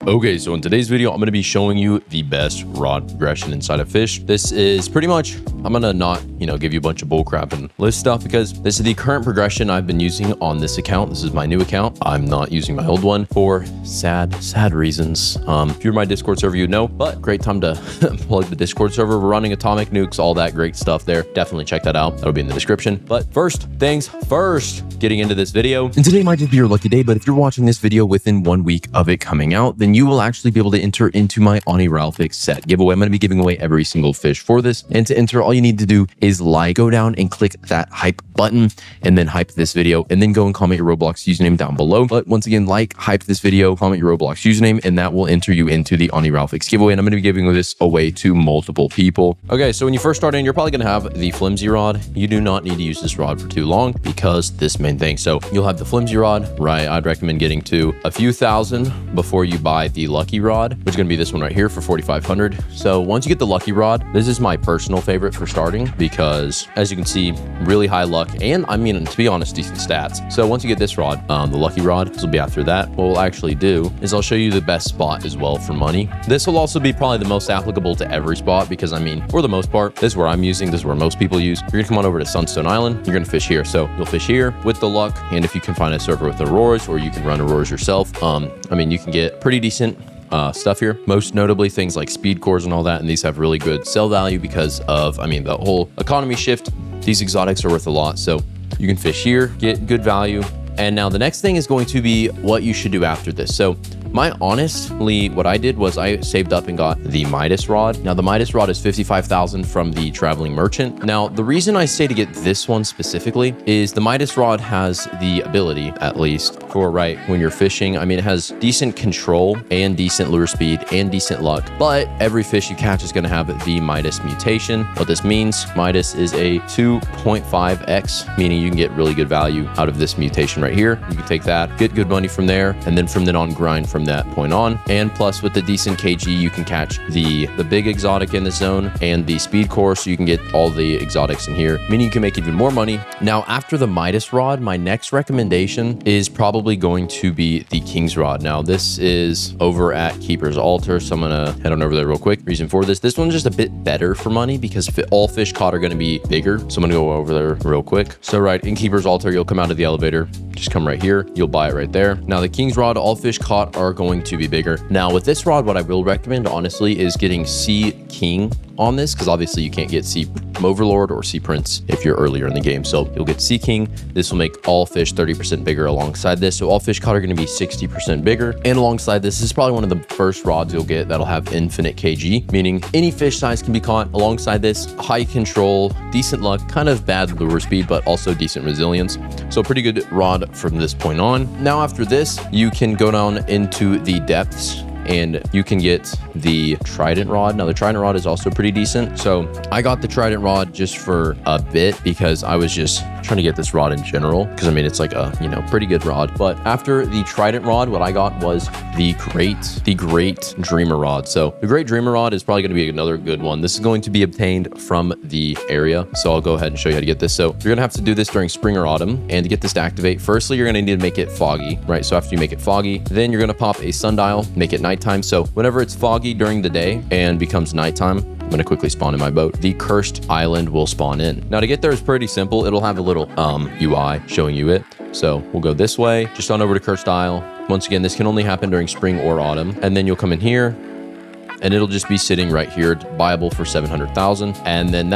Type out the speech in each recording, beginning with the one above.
Okay, so in today's video, I'm going to be showing you the best rod progression inside of Fisch. This is pretty much, I'm going to not, give you a bunch of bullcrap and list stuff because this is the current progression I've been using on this account. This is my new account. I'm not using my old one for sad reasons. If you're my Discord server, you know, but great time to plug the Discord server. We're running atomic nukes, all that great stuff there. Definitely check that out. That'll be in the description. But first things first, getting into this video. And today might just be your lucky day, but if you're watching this video within 1 week of it coming out, then you will actually be able to enter into my Oni Ralphix set giveaway. I'm going to be giving away every single fish for this. And to enter, all you need to do is go down and click that hype button and then hype this video and then go and comment your Roblox username down below. But once again, hype this video, comment your Roblox username, and that will enter you into the Oni Ralphix giveaway. And I'm going to be giving this away to multiple people. Okay, so when you first start in, you're probably going to have the flimsy rod. You do not need to use this rod for too long because this main thing. So you'll have the flimsy rod, right? I'd recommend getting to a few thousand before you buy the lucky rod, which is going to be this one right here for 4,500. So once you get the lucky rod, this is my personal favorite for starting because as you can see, really high luck. And I mean, to be honest, decent stats. So once you get this rod, the lucky rod, this will be after that. What we'll actually do is I'll show you the best spot as well for money. This will also be probably the most applicable to every spot because I mean, for the most part, this is where I'm using, this is where most people use. You're gonna come on over to Sunstone Island. You're gonna fish here. So you'll fish here with the luck. And if you can find a server with auroras or you can run auroras yourself, I mean, you can get pretty decent stuff here, most notably things like speed cores and all that, and these have really good sell value because of, I mean, the whole economy shift. These exotics are worth a lot, so you can fish here, get good value. And now the next thing is going to be what you should do after this. So what I did was I saved up and got the Midas rod. Now the Midas rod is 55,000 from the traveling merchant. Now the reason I say to get this one specifically is the Midas rod has the ability, at least for when you're fishing. I mean, it has decent control and decent lure speed and decent luck, but every fish you catch is going to have the Midas mutation. What this means, Midas is a 2.5x, meaning you can get really good value out of this mutation right here. You can take that, get good money from there, and then from then on grind from that point on. And plus with the decent KG, you can catch the big exotic in the zone and the speed core, so you can get all the exotics in here, meaning you can make even more money. Now after the Midas rod, my next recommendation is probably going to be the King's rod. Now this is over at Keeper's Altar, so I'm gonna head on over there real quick. Reason for this one's just a bit better for money because all fish caught are going to be bigger, so I'm gonna go over there real quick. So in Keeper's Altar, you'll come out of the elevator, just come right here, you'll buy it right there. Now the King's rod, all fish caught are going to be bigger. Now with this rod, what I will recommend honestly is getting Sea King on this, because obviously you can't get Sea Overlord or Sea Prince if you're earlier in the game. So you'll get Sea King. This will make all fish 30% bigger alongside this. So all fish caught are going to be 60% bigger. And alongside this is probably one of the first rods you'll get that'll have infinite KG, meaning any fish size can be caught. Alongside this, high control, decent luck, kind of bad lure speed, but also decent resilience. So pretty good rod from this point on. Now after this, you can go down into the depths and you can get the Trident rod. Now the Trident rod is also pretty decent. So I got the Trident rod just for a bit because I was just trying to get this rod in general, because I mean it's like a pretty good rod. But after the Trident rod, what I got was the Great Dreamer rod. So the Great Dreamer rod is probably going to be another good one. This is going to be obtained from the area, so I'll go ahead and show you how to get this. So you're gonna have to do this during spring or autumn, and to get this to activate, firstly you're gonna need to make it foggy, right? So after you make it foggy, then you're gonna pop a sundial, make it nighttime. So whenever it's foggy during the day and becomes nighttime, I'm going to quickly spawn in my boat, the cursed island will spawn in. Now to get there is pretty simple. It'll have a little UI showing you it. So we'll go this way, just on over to Cursed Isle. Once again, this can only happen during spring or autumn. And then you'll come in here and it'll just be sitting right here, buyable for 700,000. And then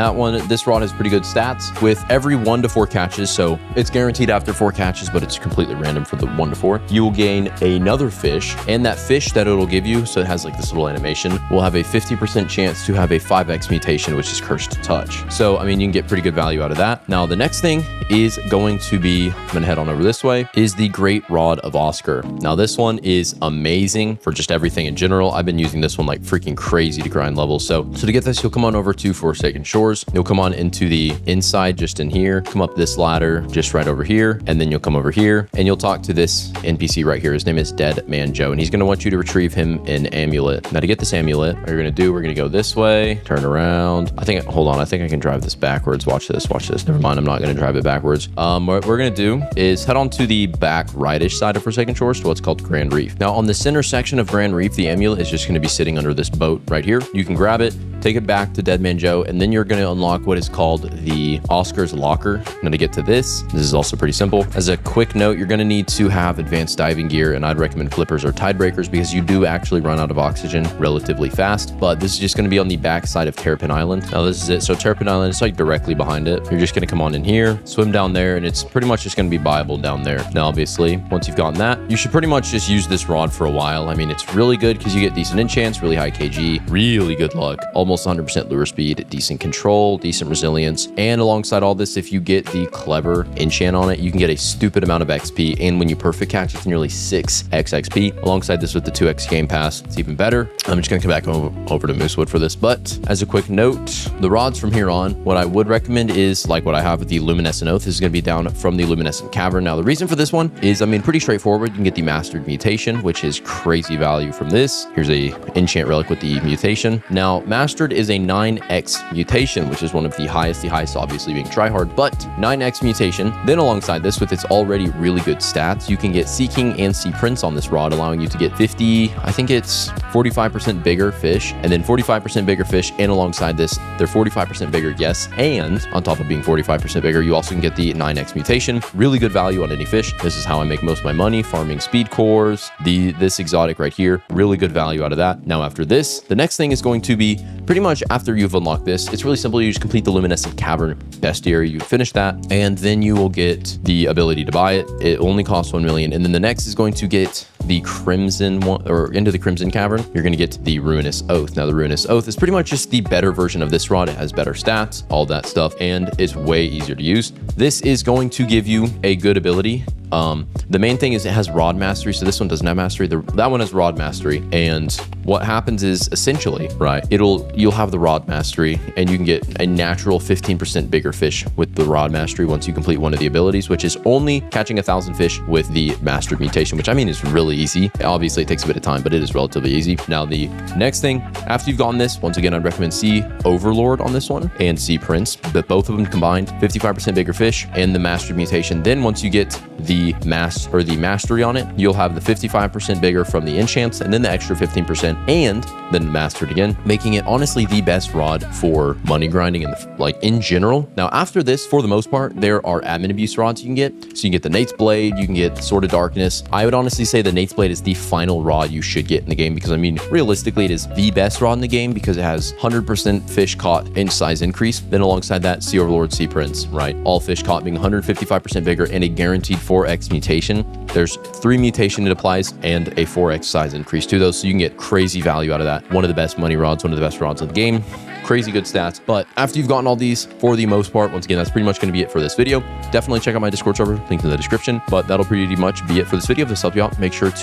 this rod has pretty good stats with every 1 to 4 catches. So it's guaranteed after 4 catches, but it's completely random for the 1 to 4. You will gain another fish, and that fish that it'll give you, so it has like this little animation, will have a 50% chance to have a 5x mutation, which is Cursed Touch. So, I mean, you can get pretty good value out of that. Now, the next thing is going to be, I'm gonna head on over this way, is the Great Rod of Oscar. Now, this one is amazing for just everything in general. I've been using this one like freaking crazy to grind levels. So to get this, you'll come on over to Forsaken Shores. You'll come on into the inside just in here, come up this ladder just right over here, and then you'll come over here and you'll talk to this NPC right here. His name is Dead Man Joe, and he's going to want you to retrieve him an amulet. Now to get this amulet, what you're going to do, we're going to go this way, turn around. Hold on, I think I can drive this backwards. Watch this. Never mind, I'm not going to drive it backwards. What we're going to do is head on to the back rightish side of Forsaken Shores to what's called Grand Reef. Now on the center section of Grand Reef, the amulet is just going to be sitting under this boat right here. You can grab it, take it back to Dead Man Joe, and then you're going to unlock what is called the Oscar's Locker. Now to get to this is also pretty simple. As a quick note, you're going to need to have advanced diving gear, and I'd recommend flippers or tide breakers because you do actually run out of oxygen relatively fast. But this is just going to be on the back side of Terrapin Island. Now this is it. So Terrapin Island is like directly behind it. You're just going to come on in here, swim down there, and it's pretty much just going to be viable down there. Now obviously, once you've gotten that, you should pretty much just use this rod for a while. I mean, it's really good because you get decent enchants, really high KG, really good luck, almost 100% lure speed, decent control, decent resilience, and alongside all this, if you get the clever enchant on it, you can get a stupid amount of XP, and when you perfect catch, it's nearly 6x XP. Alongside this with the 2x game pass, it's even better. I'm just gonna come back over to Moosewood for this, but as a quick note, the rods from here on, what I would recommend is like what I have with the Luminescent Oath. This is gonna be down from the Luminescent Cavern. Now the reason for this one is, I mean, pretty straightforward. You can get the Mastered Mutation, which is crazy value from this. Here's a enchant relic with the mutation. Now Mastered is a 9x mutation, which is one of the highest obviously being tryhard, but 9x mutation. Then alongside this, with its already really good stats, you can get Sea King and Sea Prince on this rod, allowing you to get 50, I think it's 45% bigger fish, and then 45% bigger fish, and alongside this, they're 45% bigger, yes, and on top of being 45% bigger, you also can get the 9x mutation. Really good value on any fish. This is how I make most of my money, farming speed cores. This exotic right here, really good value out of that. Now after this, the next thing is going to be pretty much after you've unlocked this, it's really simple. You just complete the Luminescent Cavern bestiary, you finish that, and then you will get the ability to buy it. It only costs 1 million. And then the next is going to get the Crimson one, or into the Crimson Cavern, you're going to get the Ruinous Oath. Now the Ruinous Oath is pretty much just the better version of this rod. It has better stats, all that stuff, and it's way easier to use. This is going to give you a good ability. The main thing is it has rod mastery, so this one doesn't have mastery. That one has rod mastery, and what happens is essentially, right, you'll have the rod mastery, and you can get a natural 15% bigger fish with the rod mastery once you complete one of the abilities, which is only catching 1,000 fish with the Mastered Mutation, which I mean is really easy. Obviously it takes a bit of time, but it is relatively easy. Now the next thing, after you've gotten this, once again, I'd recommend Sea Overlord on this one and Sea Prince, but both of them combined, 55% bigger fish and the Mastered Mutation. Then once you get the mastery on it, you'll have the 55% bigger from the enchants, and then the extra 15%, and then mastered again, making it honestly the best rod for money grinding and like in general. Now after this, for the most part, there are admin abuse rods you can get. So you can get the Nate's Blade, you can get Sword of Darkness. I would honestly say the Nate's Blade is the final rod you should get in the game, because I mean realistically it is the best rod in the game because it has 100% fish caught inch size increase. Then alongside that, Sea Overlord, Sea Prince, right? All fish caught being 155% bigger and a guaranteed 4x mutation. There's 3 mutation it applies and a 4x size increase to those, so you can get crazy value out of that. One of the best money rods, one of the best rods in the game. Crazy good stats. But after you've gotten all these, for the most part, once again, that's pretty much going to be it for this video. Definitely check out my Discord server, link in the description. But that'll pretty much be it for this video. If this helped you out, make sure to